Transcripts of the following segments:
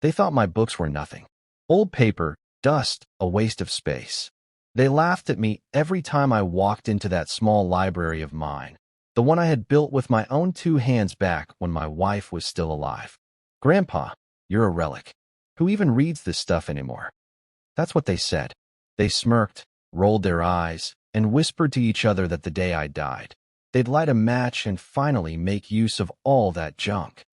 They thought my books were nothing. Old paper, dust, a waste of space. They laughed at me every time I walked into that small library of mine, the one I had built with my own 2 hands back when my wife was still alive. "Grandpa, you're a relic. Who even reads this stuff anymore?" That's what they said. They smirked, rolled their eyes, and whispered to each other that the day I died, they'd light a match and finally make use of all that junk.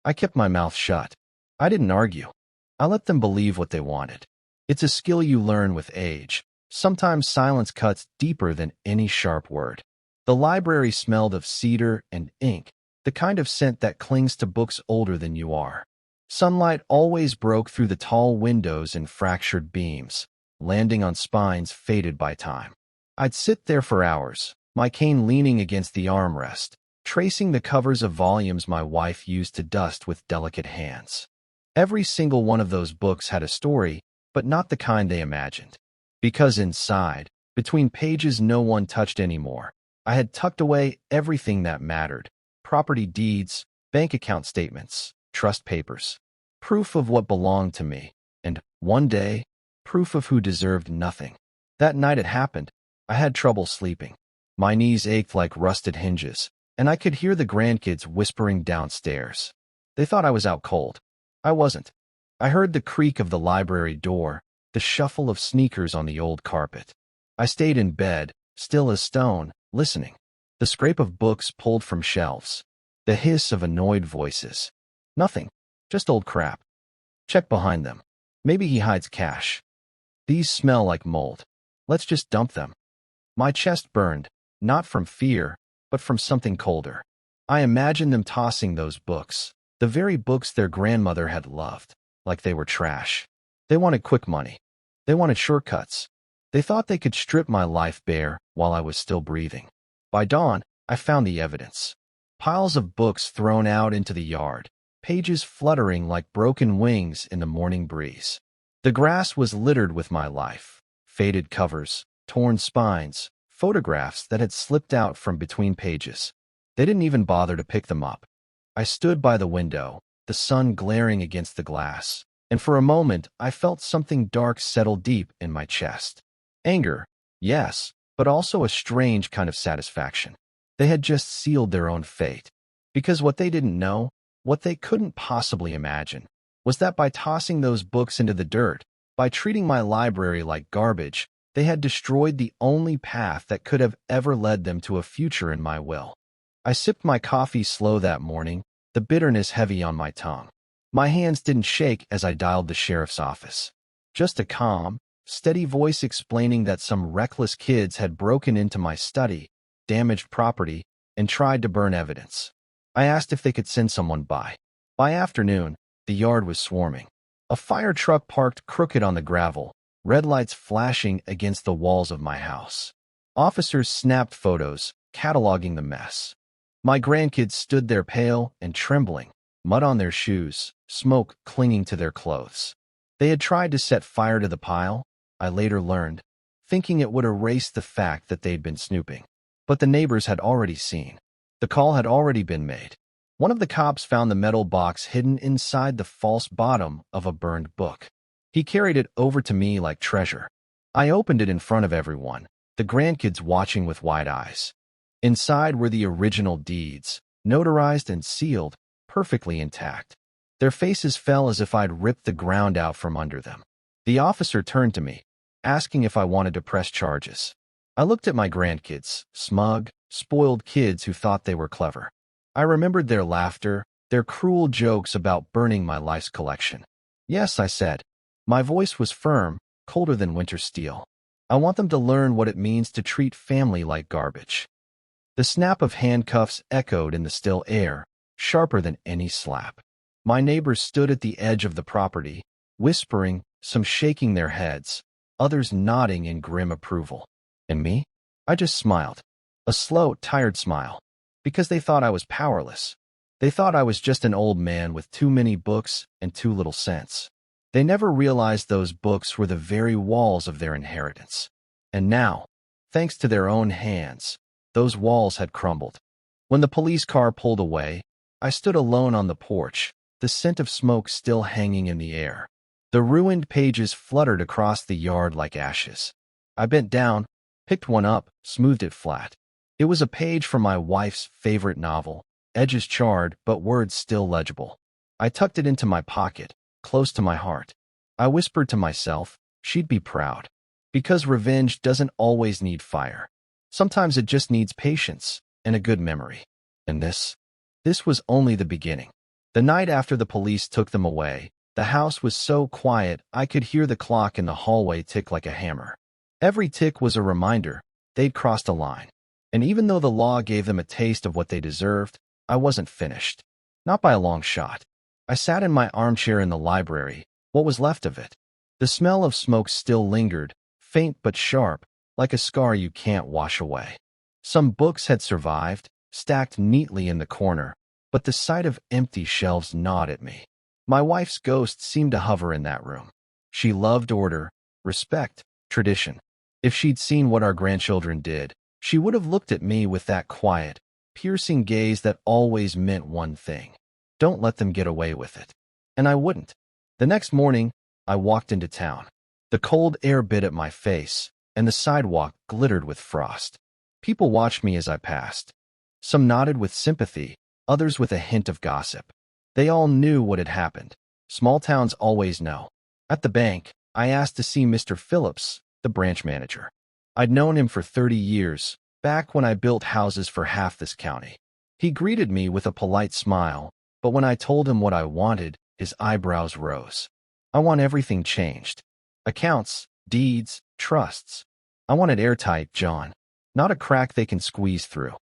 I kept my mouth shut. I didn't argue. I let them believe what they wanted. It's a skill you learn with age. Sometimes silence cuts deeper than any sharp word. The library smelled of cedar and ink, the kind of scent that clings to books older than you are. Sunlight always broke through the tall windows in fractured beams, landing on spines faded by time. I'd sit there for hours, my cane leaning against the armrest, tracing the covers of volumes my wife used to dust with delicate hands. Every single one of those books had a story, but not the kind they imagined. Because inside, between pages no one touched anymore, I had tucked away everything that mattered: property deeds, bank account statements, trust papers, proof of what belonged to me, and, one day, proof of who deserved nothing. That night it happened, I had trouble sleeping. My knees ached like rusted hinges, and I could hear the grandkids whispering downstairs. They thought I was out cold. I wasn't. I heard the creak of the library door, the shuffle of sneakers on the old carpet. I stayed in bed, still as stone, listening. The scrape of books pulled from shelves. The hiss of annoyed voices. Nothing. Just old crap. Check behind them. Maybe he hides cash. These smell like mold. Let's just dump them. My chest burned, not from fear, but from something colder. I imagined them tossing those books, the very books their grandmother had loved, like they were trash. They wanted quick money. They wanted shortcuts. They thought they could strip my life bare while I was still breathing. By dawn, I found the evidence. Piles of books thrown out into the yard, pages fluttering like broken wings in the morning breeze. The grass was littered with my life: faded covers, torn spines, photographs that had slipped out from between pages. They didn't even bother to pick them up. I stood by the window, the sun glaring against the glass, and for a moment I felt something dark settle deep in my chest. Anger, yes, but also a strange kind of satisfaction. They had just sealed their own fate. Because what they didn't know, what they couldn't possibly imagine, was that by tossing those books into the dirt, by treating my library like garbage, they had destroyed the only path that could have ever led them to a future in my will. I sipped my coffee slow that morning, the bitterness heavy on my tongue. My hands didn't shake as I dialed the sheriff's office. Just a calm, steady voice explaining that some reckless kids had broken into my study, damaged property, and tried to burn evidence. I asked if they could send someone by. By afternoon, the yard was swarming. A fire truck parked crooked on the gravel, red lights flashing against the walls of my house. Officers snapped photos, cataloging the mess. My grandkids stood there pale and trembling, mud on their shoes, smoke clinging to their clothes. They had tried to set fire to the pile, I later learned, thinking it would erase the fact that they'd been snooping. But the neighbors had already seen. The call had already been made. One of the cops found the metal box hidden inside the false bottom of a burned book. He carried it over to me like treasure. I opened it in front of everyone, the grandkids watching with wide eyes. Inside were the original deeds, notarized and sealed, perfectly intact. Their faces fell as if I'd ripped the ground out from under them. The officer turned to me, asking if I wanted to press charges. I looked at my grandkids, smug, spoiled kids who thought they were clever. I remembered their laughter, their cruel jokes about burning my life's collection. Yes, I said. My voice was firm, colder than winter steel. I want them to learn what it means to treat family like garbage. The snap of handcuffs echoed in the still air, sharper than any slap. My neighbors stood at the edge of the property, whispering, some shaking their heads, others nodding in grim approval. And me? I just smiled. A slow, tired smile. Because they thought I was powerless. They thought I was just an old man with too many books and too little sense. They never realized those books were the very walls of their inheritance. And now, thanks to their own hands, those walls had crumbled. When the police car pulled away, I stood alone on the porch, the scent of smoke still hanging in the air. The ruined pages fluttered across the yard like ashes. I bent down, picked one up, smoothed it flat. It was a page from my wife's favorite novel, edges charred but words still legible. I tucked it into my pocket, close to my heart. I whispered to myself, she'd be proud. Because revenge doesn't always need fire. Sometimes it just needs patience and a good memory. And this was only the beginning. The night after the police took them away, the house was so quiet I could hear the clock in the hallway tick like a hammer. Every tick was a reminder they'd crossed a line. And even though the law gave them a taste of what they deserved, I wasn't finished. Not by a long shot. I sat in my armchair in the library, what was left of it. The smell of smoke still lingered, faint but sharp, like a scar you can't wash away. Some books had survived, stacked neatly in the corner, but the sight of empty shelves gnawed at me. My wife's ghost seemed to hover in that room. She loved order, respect, tradition. If she'd seen what our grandchildren did, she would have looked at me with that quiet, piercing gaze that always meant one thing. Don't let them get away with it. And I wouldn't. The next morning, I walked into town. The cold air bit at my face, and the sidewalk glittered with frost. People watched me as I passed. Some nodded with sympathy, others with a hint of gossip. They all knew what had happened. Small towns always know. At the bank, I asked to see Mr. Phillips, the branch manager. I'd known him for 30 years, back when I built houses for half this county. He greeted me with a polite smile, but when I told him what I wanted, his eyebrows rose. I want everything changed. Accounts, deeds, trusts. I want it airtight, John. Not a crack they can squeeze through.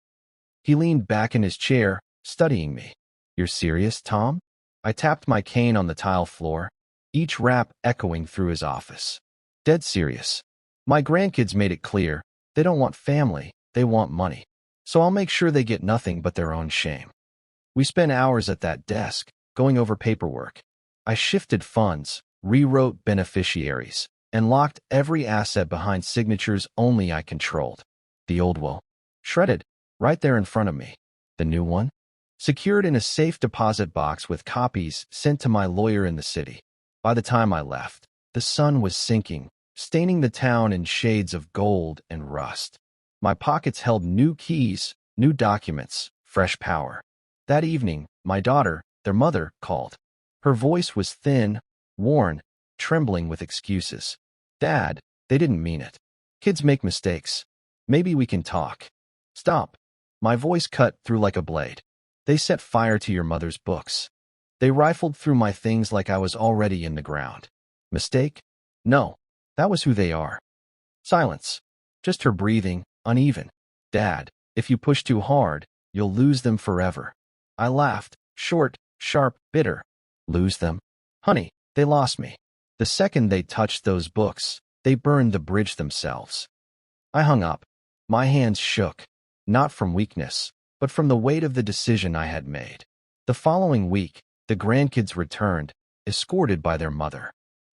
He leaned back in his chair, studying me. You're serious, Tom? I tapped my cane on the tile floor, each rap echoing through his office. Dead serious. My grandkids made it clear, they don't want family, they want money. So I'll make sure they get nothing but their own shame. We spent hours at that desk, going over paperwork. I shifted funds, rewrote beneficiaries, and locked every asset behind signatures only I controlled. The old will, shredded, right there in front of me. The new one, secured in a safe deposit box with copies sent to my lawyer in the city. By the time I left, the sun was sinking, staining the town in shades of gold and rust. My pockets held new keys, new documents, fresh power. That evening, my daughter, their mother, called. Her voice was thin, worn, trembling with excuses. Dad, they didn't mean it. Kids make mistakes. Maybe we can talk. Stop. My voice cut through like a blade. They set fire to your mother's books. They rifled through my things like I was already in the ground. Mistake? No. That was who they are. Silence. Just her breathing, uneven. Dad, if you push too hard, you'll lose them forever. I laughed, short, sharp, bitter. Lose them? Honey, they lost me. The second they touched those books, they burned the bridge themselves. I hung up. My hands shook, not from weakness, but from the weight of the decision I had made. The following week, the grandkids returned, escorted by their mother.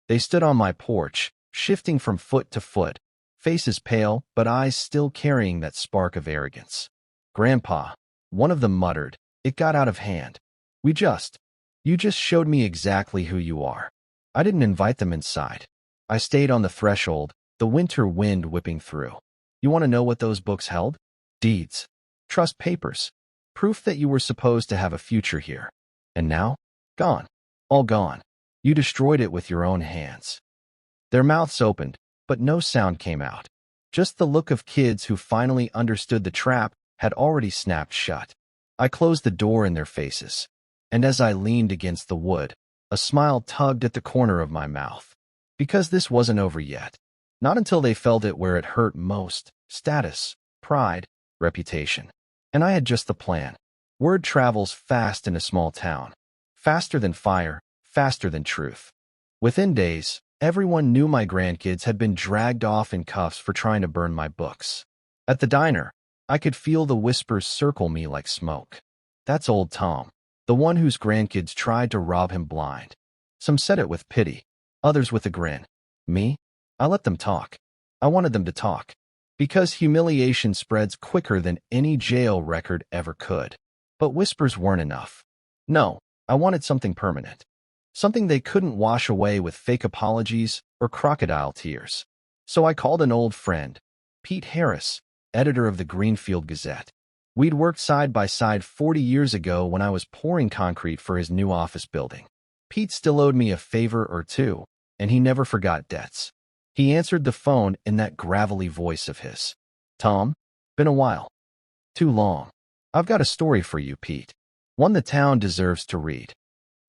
They stood on my porch, shifting from foot to foot, faces pale but eyes still carrying that spark of arrogance. Grandpa, one of them muttered, it got out of hand. You just showed me exactly who you are. I didn't invite them inside. I stayed on the threshold, the winter wind whipping through. You want to know what those books held? Deeds. Trust papers. Proof that you were supposed to have a future here. And now? Gone. All gone. You destroyed it with your own hands. Their mouths opened, but no sound came out. Just the look of kids who finally understood the trap had already snapped shut. I closed the door in their faces, and as I leaned against the wood, a smile tugged at the corner of my mouth. Because this wasn't over yet. Not until they felt it where it hurt most: status, pride, reputation. And I had just the plan. Word travels fast in a small town. Faster than fire, faster than truth. Within days, everyone knew my grandkids had been dragged off in cuffs for trying to burn my books. At the diner, I could feel the whispers circle me like smoke. That's old Tom, the one whose grandkids tried to rob him blind. Some said it with pity, others with a grin. Me? I let them talk. I wanted them to talk. Because humiliation spreads quicker than any jail record ever could. But whispers weren't enough. No, I wanted something permanent. Something they couldn't wash away with fake apologies or crocodile tears. So I called an old friend, Pete Harris, editor of the Greenfield Gazette. We'd worked side by side 40 years ago when I was pouring concrete for his new office building. Pete still owed me a favor or two, and he never forgot debts. He answered the phone in that gravelly voice of his. "Tom, been a while. Too long. I've got a story for you, Pete. One the town deserves to read."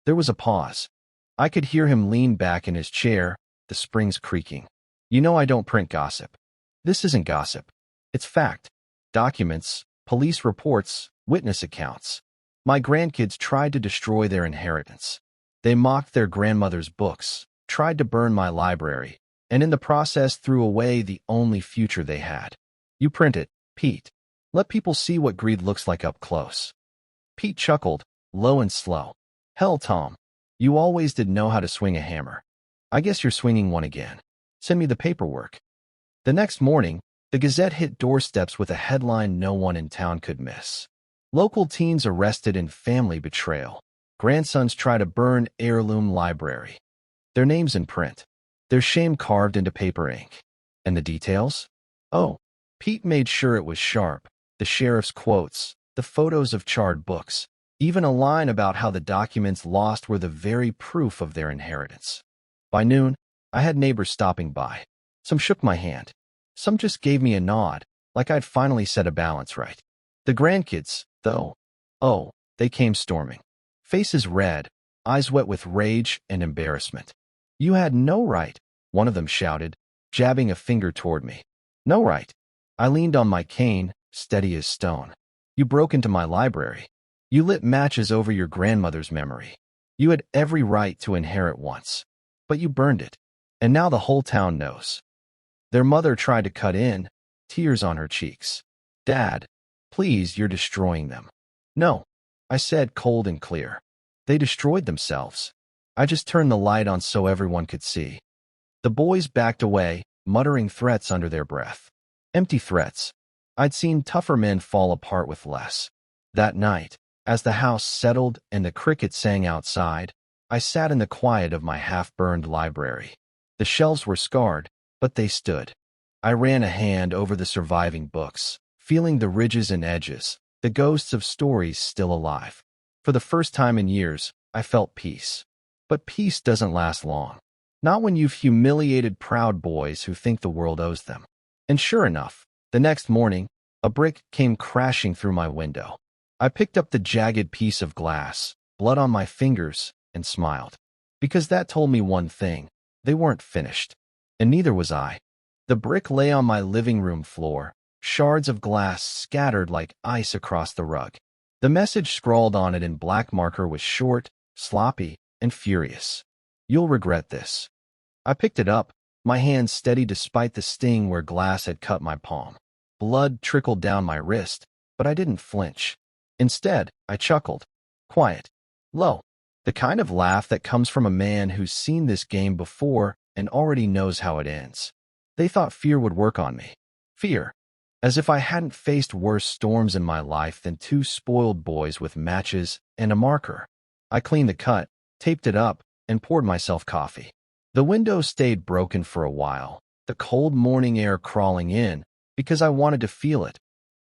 There was a pause. I could hear him lean back in his chair, the springs creaking. "You know I don't print gossip. This isn't gossip. It's fact. Documents, police reports, witness accounts. My grandkids tried to destroy their inheritance. They mocked their grandmother's books, tried to burn my library, and in the process threw away the only future they had. You print it, Pete. Let people see what greed looks like up close." Pete chuckled, low and slow. "Hell, Tom, you always did know how to swing a hammer. I guess you're swinging one again. Send me the paperwork." The next morning, the Gazette hit doorsteps with a headline no one in town could miss. Local teens arrested in family betrayal. Grandsons try to burn heirloom library. Their names in print. Their shame carved into paper ink. And the details? Oh, Pete made sure it was sharp. The sheriff's quotes, the photos of charred books, even a line about how the documents lost were the very proof of their inheritance. By noon, I had neighbors stopping by. Some shook my hand. Some just gave me a nod, like I'd finally set a balance right. The grandkids, though, oh, they came storming. Faces red, eyes wet with rage and embarrassment. "You had no right," one of them shouted, jabbing a finger toward me. "No right." I leaned on my cane, steady as stone. "You broke into my library. You lit matches over your grandmother's memory. You had every right to inherit once. But you burned it. And now the whole town knows." Their mother tried to cut in, tears on her cheeks. "Dad, please, you're destroying them." "No," I said, cold and clear. "They destroyed themselves. I just turned the light on so everyone could see." The boys backed away, muttering threats under their breath. Empty threats. I'd seen tougher men fall apart with less. That night, as the house settled and the crickets sang outside, I sat in the quiet of my half-burned library. The shelves were scarred, but they stood. I ran a hand over the surviving books, feeling the ridges and edges, the ghosts of stories still alive. For the first time in years, I felt peace. But peace doesn't last long. Not when you've humiliated proud boys who think the world owes them. And sure enough, the next morning, a brick came crashing through my window. I picked up the jagged piece of glass, blood on my fingers, and smiled. Because that told me one thing: they weren't finished. And neither was I. The brick lay on my living room floor, shards of glass scattered like ice across the rug. The message scrawled on it in black marker was short, sloppy, and furious. "You'll regret this." I picked it up, my hand steady despite the sting where glass had cut my palm. Blood trickled down my wrist, but I didn't flinch. Instead, I chuckled. Quiet. Low. The kind of laugh that comes from a man who's seen this game before and already knows how it ends. They thought fear would work on me. Fear. As if I hadn't faced worse storms in my life than two spoiled boys with matches and a marker. I cleaned the cut, taped it up, and poured myself coffee. The window stayed broken for a while, the cold morning air crawling in, because I wanted to feel it.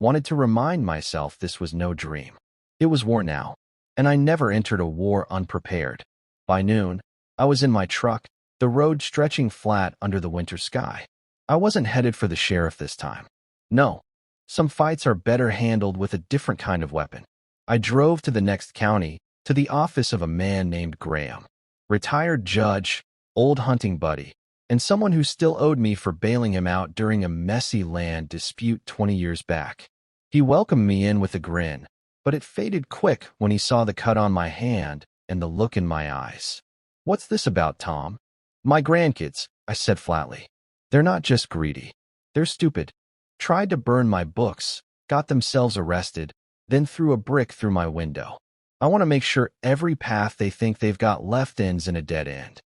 Wanted to remind myself this was no dream. It was war now, and I never entered a war unprepared. By noon, I was in my truck, the road stretching flat under the winter sky. I wasn't headed for the sheriff this time. No, some fights are better handled with a different kind of weapon. I drove to the next county, to the office of a man named Graham. Retired judge, old hunting buddy, and someone who still owed me for bailing him out during a messy land dispute 20 years back. He welcomed me in with a grin, but it faded quick when he saw the cut on my hand and the look in my eyes. "What's this about, Tom?" "My grandkids," I said flatly. "They're not just greedy. They're stupid. Tried to burn my books, got themselves arrested, then threw a brick through my window. I want to make sure every path they think they've got left ends in a dead end."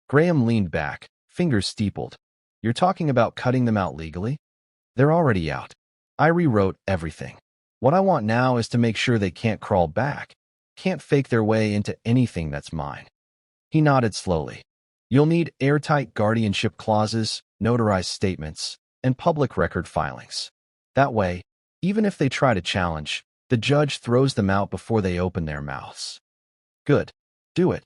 Graham leaned back, fingers steepled. "You're talking about cutting them out legally?" "They're already out. I rewrote everything. What I want now is to make sure they can't crawl back. can't fake their way into anything that's mine. He nodded slowly. You'll need airtight guardianship clauses, notarized statements, and public record filings. That way, even if they try to challenge, the judge throws them out before they open their mouths. Good. Do it.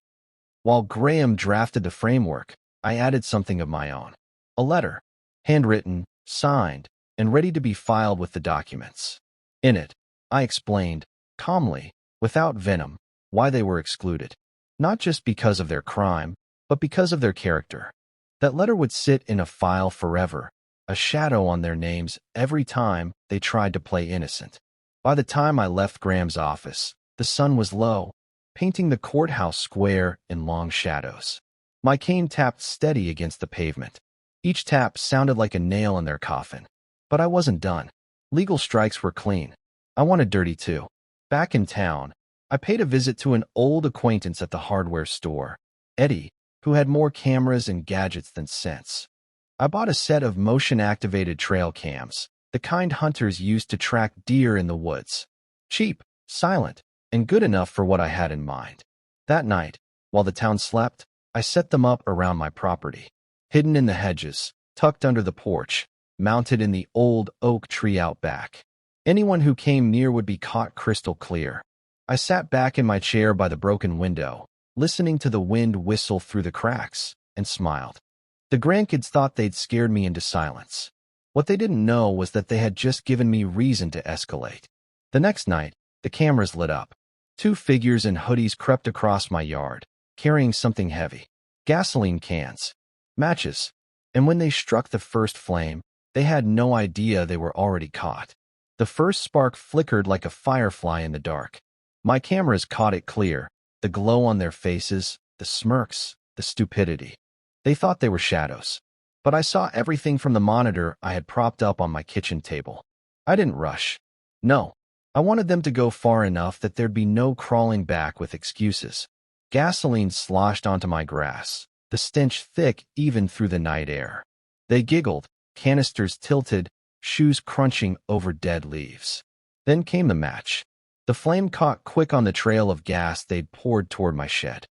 While Graham drafted the framework, I added something of my own. A letter, handwritten, signed, and ready to be filed with the documents. In it, I explained, calmly, without venom, why they were excluded. Not just because of their crime, but because of their character. That letter would sit in a file forever, a shadow on their names every time they tried to play innocent. By the time I left Graham's office, the sun was low, painting the courthouse square in long shadows. My cane tapped steady against the pavement. Each tap sounded like a nail in their coffin. But I wasn't done. Legal strikes were clean. I wanted dirty too. Back in town, I paid a visit to an old acquaintance at the hardware store, Eddie, who had more cameras and gadgets than sense. I bought a set of motion-activated trail cams, the kind hunters used to track deer in the woods. Cheap, silent, and good enough for what I had in mind. That night, while the town slept, I set them up around my property, hidden in the hedges, tucked under the porch, mounted in the old oak tree out back. Anyone who came near would be caught crystal clear. I sat back in my chair by the broken window, listening to the wind whistle through the cracks, and smiled. The grandkids thought they'd scared me into silence. What they didn't know was that they had just given me reason to escalate. The next night, the cameras lit up. Two figures in hoodies crept across my yard, carrying something heavy. Gasoline cans. Matches. And when they struck the first flame, they had no idea they were already caught. The first spark flickered like a firefly in the dark. My cameras caught it clear, the glow on their faces, the smirks, the stupidity. They thought they were shadows. But I saw everything from the monitor I had propped up on my kitchen table. I didn't rush. No. I wanted them to go far enough that there'd be no crawling back with excuses. Gasoline sloshed onto my grass, the stench thick even through the night air. They giggled, canisters tilted, shoes crunching over dead leaves. Then came the match. The flame caught quick on the trail of gas they'd poured toward my shed.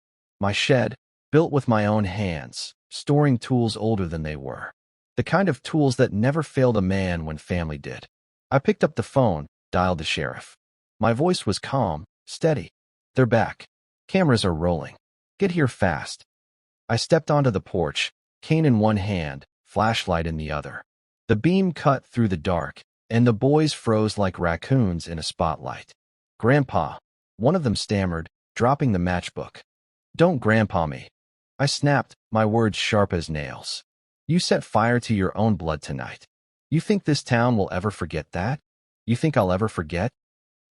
My shed, built with my own hands, storing tools older than they were. The kind of tools that never failed a man when family did. I picked up the phone, dialed the sheriff. My voice was calm, steady. They're back. Cameras are rolling. Get here fast. I stepped onto the porch, cane in one hand, flashlight in the other. The beam cut through the dark, and the boys froze like raccoons in a spotlight. Grandpa, one of them stammered, dropping the matchbook. Don't grandpa me. I snapped, my words sharp as nails. You set fire to your own blood tonight. You think this town will ever forget that? You think I'll ever forget?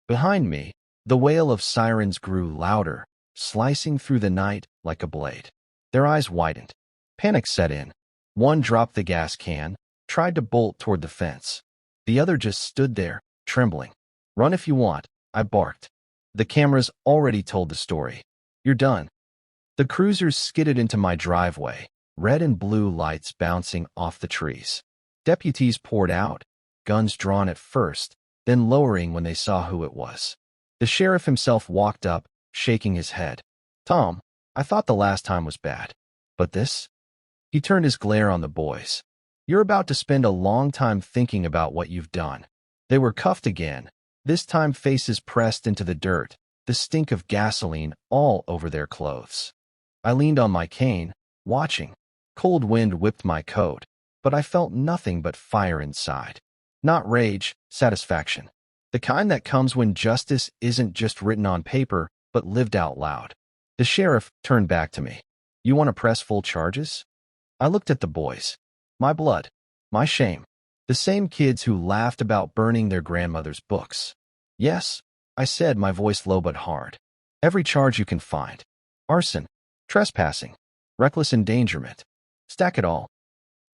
Behind me, the wail of sirens grew louder, slicing through the night like a blade. Their eyes widened. Panic set in. One dropped the gas can, tried to bolt toward the fence. The other just stood there, trembling. Run if you want, I barked. The cameras already told the story. You're done. The cruisers skidded into my driveway, red and blue lights bouncing off the trees. Deputies poured out, guns drawn at first, then lowering when they saw who it was. The sheriff himself walked up, shaking his head. Tom, I thought the last time was bad. But this? He turned his glare on the boys. You're about to spend a long time thinking about what you've done. They were cuffed again, this time faces pressed into the dirt, the stink of gasoline all over their clothes. I leaned on my cane, watching. Cold wind whipped my coat, but I felt nothing but fire inside. Not rage, satisfaction. The kind that comes when justice isn't just written on paper, but lived out loud. The sheriff turned back to me. You want to press full charges? I looked at the boys. My blood. My shame. The same kids who laughed about burning their grandmother's books. Yes, I said, my voice low but hard. Every charge you can find. Arson. Trespassing. Reckless endangerment. Stack it all.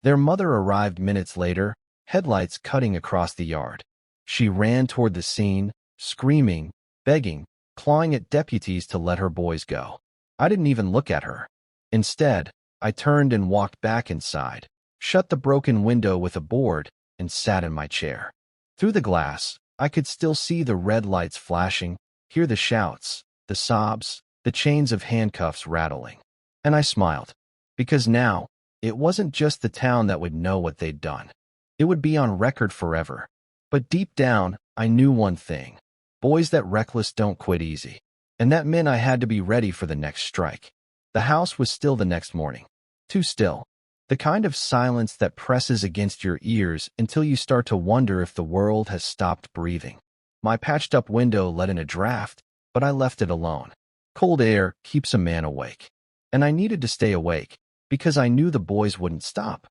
Their mother arrived minutes later, headlights cutting across the yard. She ran toward the scene, screaming, begging, clawing at deputies to let her boys go. I didn't even look at her. Instead, I turned and walked back inside, shut the broken window with a board, and sat in my chair. Through the glass, I could still see the red lights flashing, hear the shouts, the sobs, the chains of handcuffs rattling. And I smiled, because now, it wasn't just the town that would know what they'd done. It would be on record forever. But deep down, I knew one thing. Boys that reckless don't quit easy. And that meant I had to be ready for the next strike. The house was still the next morning. Too still. The kind of silence that presses against your ears until you start to wonder if the world has stopped breathing. My patched-up window let in a draft, but I left it alone. Cold air keeps a man awake. And I needed to stay awake, because I knew the boys wouldn't stop.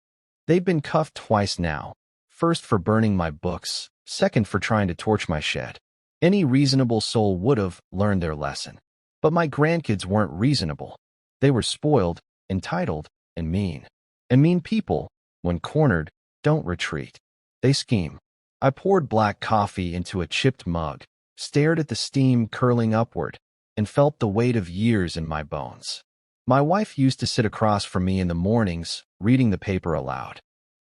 They've been cuffed twice now. First for burning my books, second for trying to torch my shed. Any reasonable soul would have learned their lesson. But my grandkids weren't reasonable. They were spoiled, entitled, and mean. And mean people, when cornered, don't retreat. They scheme. I poured black coffee into a chipped mug, stared at the steam curling upward, and felt the weight of years in my bones. My wife used to sit across from me in the mornings, reading the paper aloud.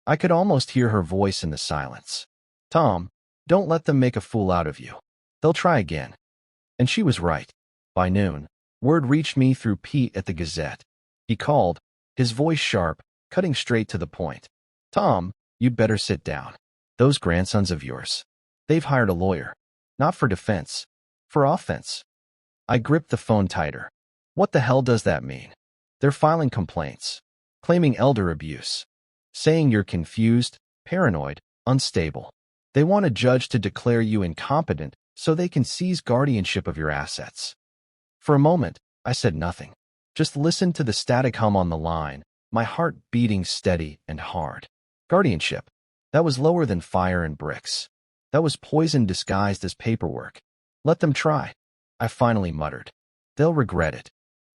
I could almost hear her voice in the silence. "Tom, don't let them make a fool out of you. They'll try again." And she was right. By noon, word reached me through Pete at the Gazette. He called, his voice sharp, cutting straight to the point. "Tom, you'd better sit down. Those grandsons of yours. They've hired a lawyer. Not for defense. For offense." I gripped the phone tighter. What the hell does that mean? They're filing complaints. Claiming elder abuse. Saying you're confused, paranoid, unstable. They want a judge to declare you incompetent so they can seize guardianship of your assets. For a moment, I said nothing. Just listened to the static hum on the line, my heart beating steady and hard. Guardianship. That was lower than fire and bricks. That was poison disguised as paperwork. Let them try. I finally muttered. They'll regret it.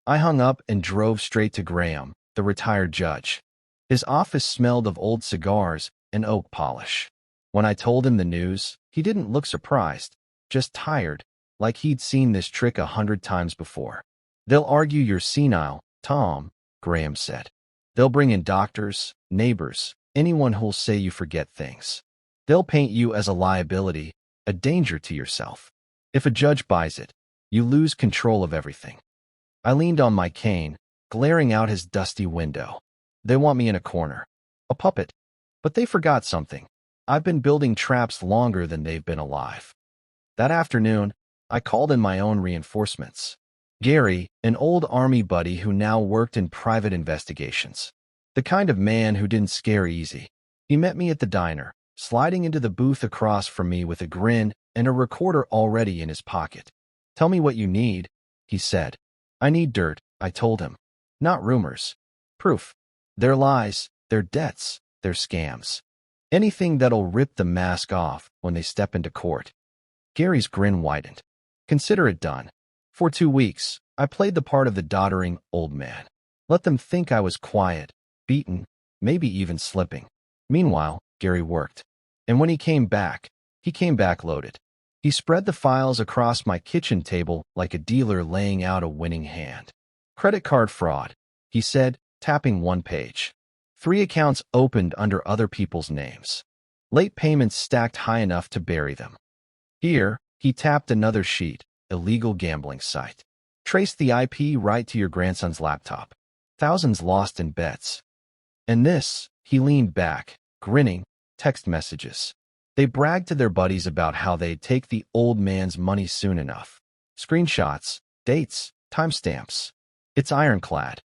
I hung up and drove straight to Graham, the retired judge. His office smelled of old cigars and oak polish. When I told him the news, he didn't look surprised, just tired, like he'd seen this trick 100 times before. "They'll argue you're senile, Tom," Graham said. "They'll bring in doctors, neighbors, anyone who'll say you forget things. They'll paint you as a liability, a danger to yourself. If a judge buys it, you lose control of everything." I leaned on my cane, glaring out his dusty window. They want me in a corner. A puppet. But they forgot something. I've been building traps longer than they've been alive. That afternoon, I called in my own reinforcements. Gary, an old army buddy who now worked in private investigations. The kind of man who didn't scare easy. He met me at the diner, sliding into the booth across from me with a grin and a recorder already in his pocket. "Tell me what you need," he said. "I need dirt," I told him. "Not rumors. Proof. Their lies, their debts, their scams. Anything that'll rip the mask off when they step into court." Gary's grin widened. "Consider it done." For 2 weeks, I played the part of the doddering old man. Let them think I was quiet, beaten, maybe even slipping. Meanwhile, Gary worked. And when he came back loaded. He spread the files across my kitchen table like a dealer laying out a winning hand. "Credit card fraud," he said, tapping one page. 3 accounts opened under other people's names. Late payments stacked high enough to bury them. Here, he tapped another sheet, illegal gambling site. Traced the IP right to your grandson's laptop. Thousands lost in bets. And this, he leaned back, grinning, text messages. They bragged to their buddies about how they'd take the old man's money soon enough. Screenshots, dates, timestamps. It's ironclad.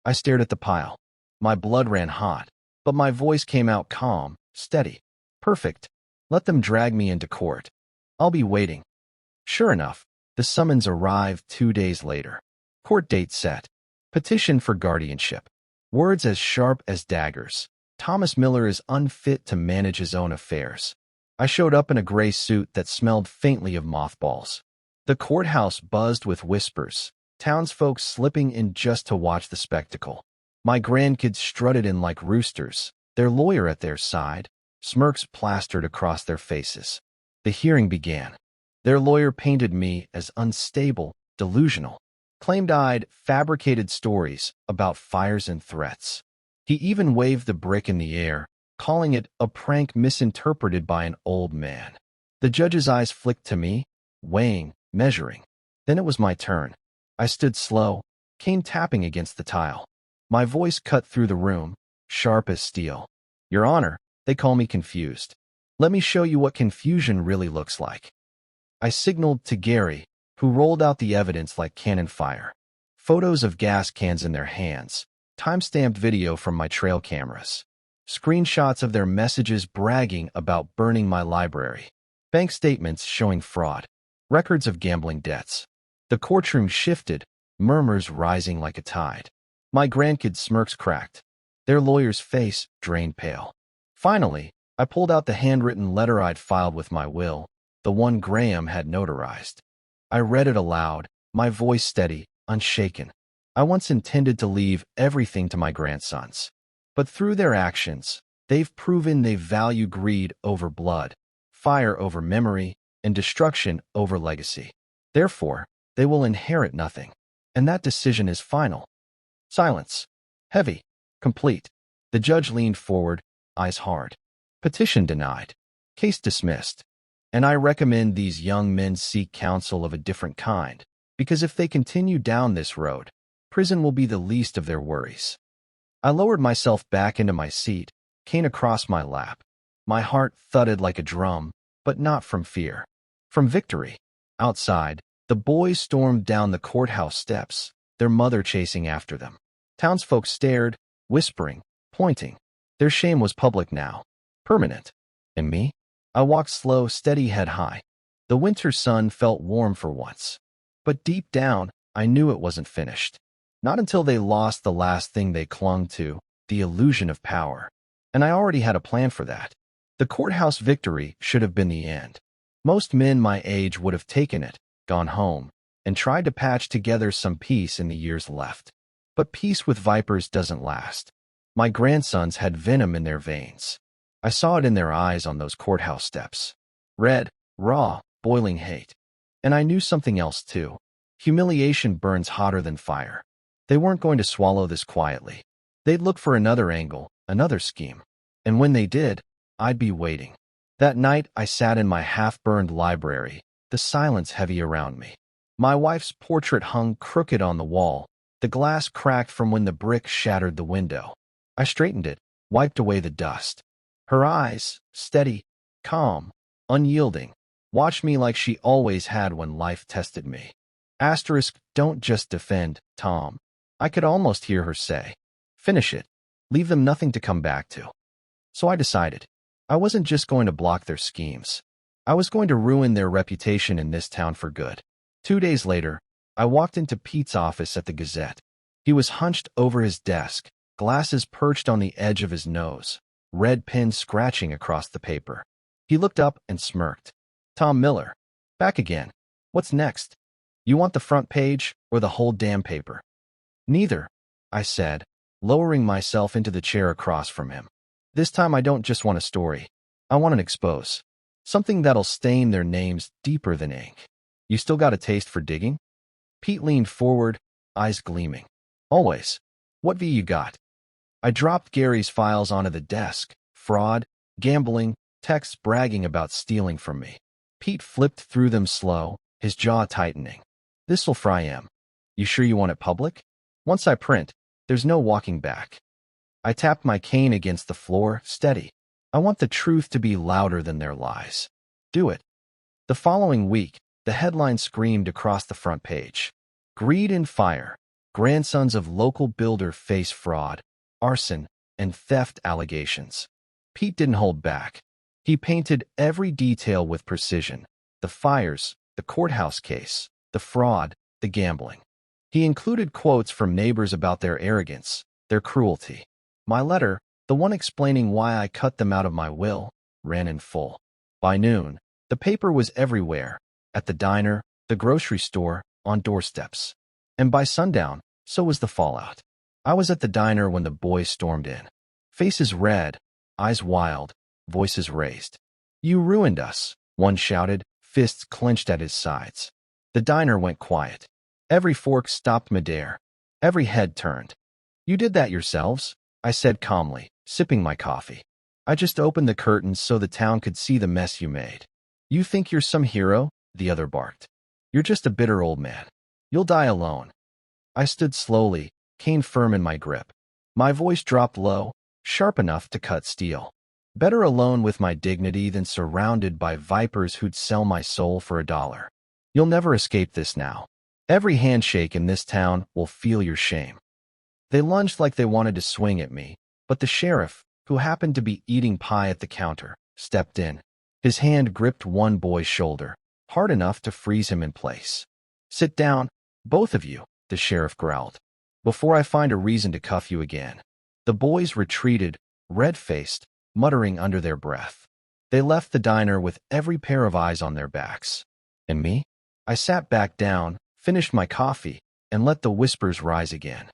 I stared at the pile. My blood ran hot, but my voice came out calm, steady. "Perfect. Let them drag me into court. I'll be waiting." Sure enough, the summons arrived 2 days later. Court date set. Petition for guardianship. Words as sharp as daggers. Thomas Miller is unfit to manage his own affairs. I showed up in a gray suit that smelled faintly of mothballs. The courthouse buzzed with whispers, townsfolk slipping in just to watch the spectacle. My grandkids strutted in like roosters, their lawyer at their side, smirks plastered across their faces. The hearing began. Their lawyer painted me as unstable, delusional, claimed I'd fabricated stories about fires and threats. He even waved the brick in the air, calling it a prank misinterpreted by an old man. The judge's eyes flicked to me, weighing, measuring. Then it was my turn. I stood slow, cane tapping against the tile. My voice cut through the room, sharp as steel. Your Honor, they call me confused. Let me show you what confusion really looks like. I signaled to Gary, who rolled out the evidence like cannon fire. Photos of gas cans in their hands, time-stamped video from my trail cameras, screenshots of their messages bragging about burning my library, bank statements showing fraud, records of gambling debts. The courtroom shifted, murmurs rising like a tide. My grandkids' smirks cracked. Their lawyer's face drained pale. Finally, I pulled out the handwritten letter I'd filed with my will, the one Graham had notarized. I read it aloud, my voice steady, unshaken. I once intended to leave everything to my grandsons. But through their actions, they've proven they value greed over blood, fire over memory, and destruction over legacy. Therefore, they will inherit nothing. And that decision is final. Silence. Heavy. Complete. The judge leaned forward, eyes hard. Petition denied. Case dismissed. And I recommend these young men seek counsel of a different kind, because if they continue down this road, prison will be the least of their worries. I lowered myself back into my seat, cane across my lap. My heart thudded like a drum, but not from fear. From victory. Outside, the boys stormed down the courthouse steps, their mother chasing after them. Townsfolk stared, whispering, pointing. Their shame was public now, permanent. And me? I walked slow, steady head high. The winter sun felt warm for once. But deep down, I knew it wasn't finished. Not until they lost the last thing they clung to, the illusion of power. And I already had a plan for that. The courthouse victory should have been the end. Most men my age would have taken it, gone home, and tried to patch together some peace in the years left. But peace with vipers doesn't last. My grandsons had venom in their veins. I saw it in their eyes on those courthouse steps. Red, raw, boiling hate. And I knew something else too. Humiliation burns hotter than fire. They weren't going to swallow this quietly. They'd look for another angle, another scheme. And when they did, I'd be waiting. That night, I sat in my half-burned library, the silence heavy around me. My wife's portrait hung crooked on the wall, the glass cracked from when the brick shattered the window. I straightened it, wiped away the dust. Her eyes, steady, calm, unyielding, watched me like she always had when life tested me. Asterisk, don't just defend, Tom. I could almost hear her say. Finish it. Leave them nothing to come back to. So I decided. I wasn't just going to block their schemes. I was going to ruin their reputation in this town for good. 2 days later, I walked into Pete's office at the Gazette. He was hunched over his desk, glasses perched on the edge of his nose, red pen scratching across the paper. He looked up and smirked. Tom Miller. Back again. What's next? You want the front page or the whole damn paper? Neither, I said, lowering myself into the chair across from him. This time I don't just want a story. I want an expose. Something that'll stain their names deeper than ink. You still got a taste for digging? Pete leaned forward, eyes gleaming. Always. What V you got? I dropped Gary's files onto the desk. Fraud, gambling, texts bragging about stealing from me. Pete flipped through them slow, his jaw tightening. This'll fry him. You sure you want it public? Once I print, there's no walking back. I tapped my cane against the floor, steady. I want the truth to be louder than their lies. Do it. The following week, the headline screamed across the front page. Greed and fire. Grandsons of local builder face fraud, arson, and theft allegations. Pete didn't hold back. He painted every detail with precision. The fires, the courthouse case, the fraud, the gambling. He included quotes from neighbors about their arrogance, their cruelty. My letter, the one explaining why I cut them out of my will, ran in full. By noon, the paper was everywhere, at the diner, the grocery store, on doorsteps. And by sundown, so was the fallout. I was at the diner when the boys stormed in. Faces red, eyes wild, voices raised. You ruined us, one shouted, fists clenched at his sides. The diner went quiet. Every fork stopped midair. Every head turned. You did that yourselves, I said calmly, sipping my coffee. I just opened the curtains so the town could see the mess you made. You think you're some hero? The other barked. You're just a bitter old man. You'll die alone. I stood slowly, cane firm in my grip. My voice dropped low, sharp enough to cut steel. Better alone with my dignity than surrounded by vipers who'd sell my soul for $1. You'll never escape this now. Every handshake in this town will feel your shame. They lunged like they wanted to swing at me, but the sheriff, who happened to be eating pie at the counter, stepped in. His hand gripped one boy's shoulder, hard enough to freeze him in place. "Sit down, both of you," the sheriff growled, "before I find a reason to cuff you again." The boys retreated, red-faced, muttering under their breath. They left the diner with every pair of eyes on their backs. And me? I sat back down, finished my coffee, and let the whispers rise again.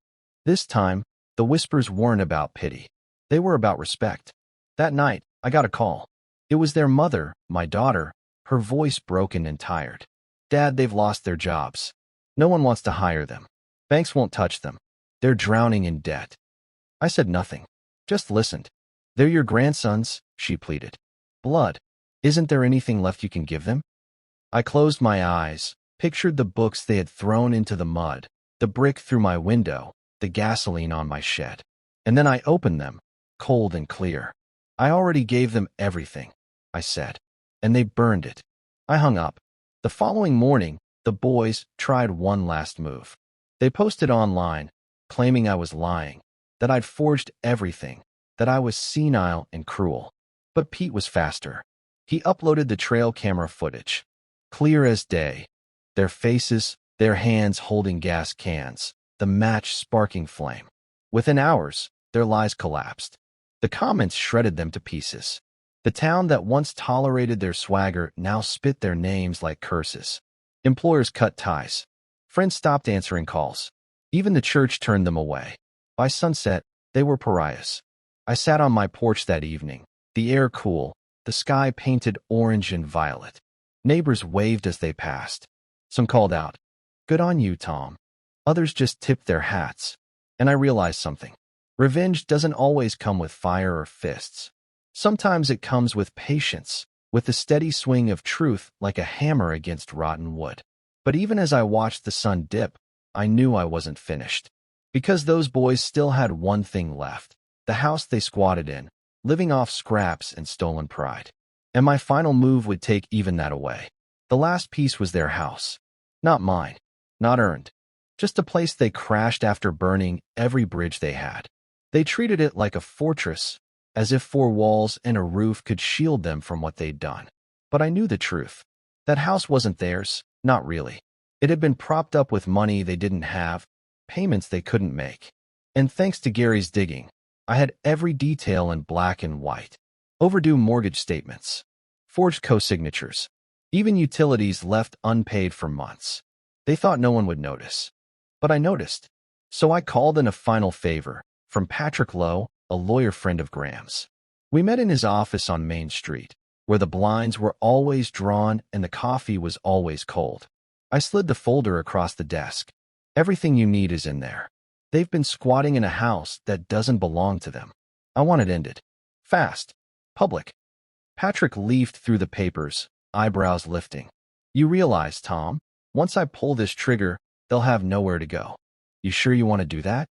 This time, the whispers weren't about pity. They were about respect. That night, I got a call. It was their mother, my daughter, her voice broken and tired. "Dad, they've lost their jobs. No one wants to hire them. Banks won't touch them. They're drowning in debt." I said nothing, just listened. "They're your grandsons," she pleaded. "Blood. Isn't there anything left you can give them?" I closed my eyes, pictured the books they had thrown into the mud, the brick through my window, the gasoline on my shed. And then I opened them, cold and clear. "I already gave them everything," I said, "and they burned it." I hung up. The following morning, the boys tried one last move. They posted online, claiming I was lying, that I'd forged everything, that I was senile and cruel. But Pete was faster. He uploaded the trail camera footage. Clear as day. Their faces, their hands holding gas cans, the match sparking flame. Within hours, their lies collapsed. The comments shredded them to pieces. The town that once tolerated their swagger now spit their names like curses. Employers cut ties. Friends stopped answering calls. Even the church turned them away. By sunset, they were pariahs. I sat on my porch that evening, the air cool, the sky painted orange and violet. Neighbors waved as they passed. Some called out, "Good on you, Tom." Others just tipped their hats. And I realized something. Revenge doesn't always come with fire or fists. Sometimes it comes with patience, with the steady swing of truth like a hammer against rotten wood. But even as I watched the sun dip, I knew I wasn't finished. Because those boys still had one thing left, the house they squatted in, living off scraps and stolen pride. And my final move would take even that away. The last piece was their house. Not mine. Not earned. Just a place they crashed after burning every bridge they had. They treated it like a fortress, as if 4 walls and a roof could shield them from what they'd done. But I knew the truth. That house wasn't theirs, not really. It had been propped up with money they didn't have, payments they couldn't make. And thanks to Gary's digging, I had every detail in black and white. Overdue mortgage statements, forged co-signatures, even utilities left unpaid for months. They thought no one would notice. But I noticed. So I called in a final favor from Patrick Lowe, a lawyer friend of Graham's. We met in his office on Main Street, where the blinds were always drawn and the coffee was always cold. I slid the folder across the desk. "Everything you need is in there. They've been squatting in a house that doesn't belong to them. I want it ended. Fast. Public." Patrick leafed through the papers, eyebrows lifting. "You realize, Tom, once I pull this trigger, they'll have nowhere to go. You sure you want to do that?"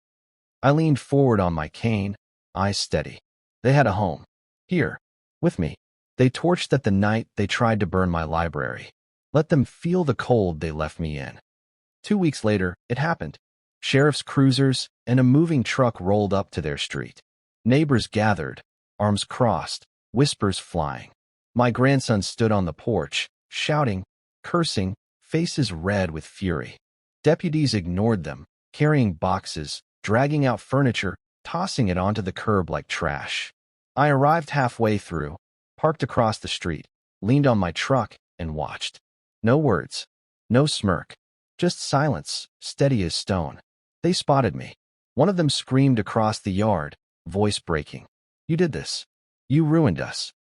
I leaned forward on my cane, eyes steady. They had a home. Here. With me. They torched at the night they tried to burn my library. Let them feel the cold they left me in. 2 weeks later, it happened. Sheriff's cruisers and a moving truck rolled up to their street. Neighbors gathered, arms crossed, whispers flying. My grandson stood on the porch, shouting, cursing, faces red with fury. Deputies ignored them, carrying boxes, dragging out furniture, tossing it onto the curb like trash. I arrived halfway through, parked across the street, leaned on my truck, and watched. No words, no smirk, just silence, steady as stone. They spotted me. One of them screamed across the yard, voice breaking. "You did this. You ruined us."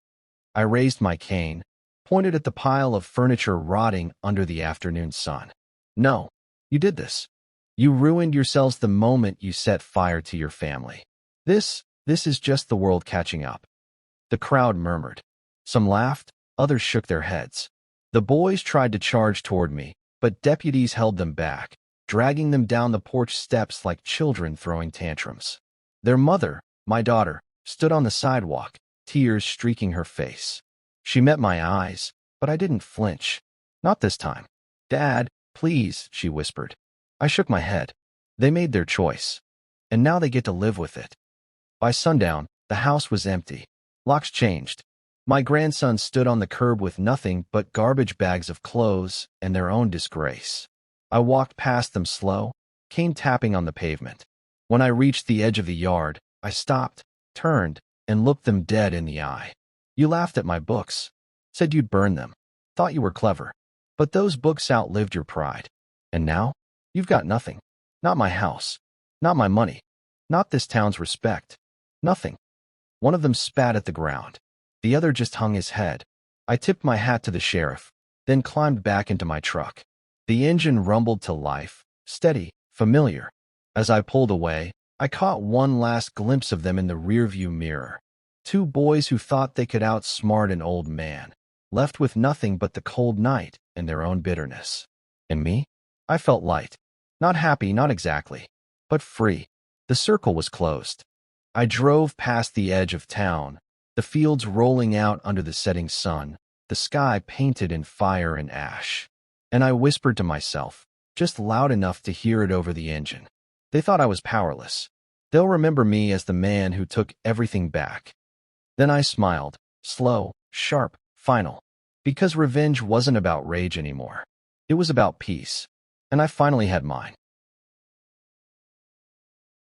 I raised my cane, pointed at the pile of furniture rotting under the afternoon sun. "No, you did this. You ruined yourselves the moment you set fire to your family. This is just the world catching up." The crowd murmured. Some laughed, others shook their heads. The boys tried to charge toward me, but deputies held them back, dragging them down the porch steps like children throwing tantrums. Their mother, my daughter, stood on the sidewalk, tears streaking her face. She met my eyes, but I didn't flinch. Not this time. "Dad, please," she whispered. I shook my head. They made their choice, and now they get to live with it. By sundown, the house was empty. Locks changed. My grandson stood on the curb with nothing but garbage bags of clothes and their own disgrace. I walked past them slow, cane tapping on the pavement. When I reached the edge of the yard, I stopped, turned, and looked them dead in the eye. "You laughed at my books. Said you'd burn them. Thought you were clever. But those books outlived your pride. And now, you've got nothing. Not my house. Not my money. Not this town's respect. Nothing." One of them spat at the ground. The other just hung his head. I tipped my hat to the sheriff, then climbed back into my truck. The engine rumbled to life, steady, familiar. As I pulled away, I caught one last glimpse of them in the rearview mirror. Two boys who thought they could outsmart an old man, left with nothing but the cold night and their own bitterness. And me? I felt light. Not happy, not exactly, but free. The circle was closed. I drove past the edge of town, the fields rolling out under the setting sun, the sky painted in fire and ash. And I whispered to myself, just loud enough to hear it over the engine. They thought I was powerless. They'll remember me as the man who took everything back. Then I smiled, slow, sharp, final. Because revenge wasn't about rage anymore. It was about peace. And I finally had mine.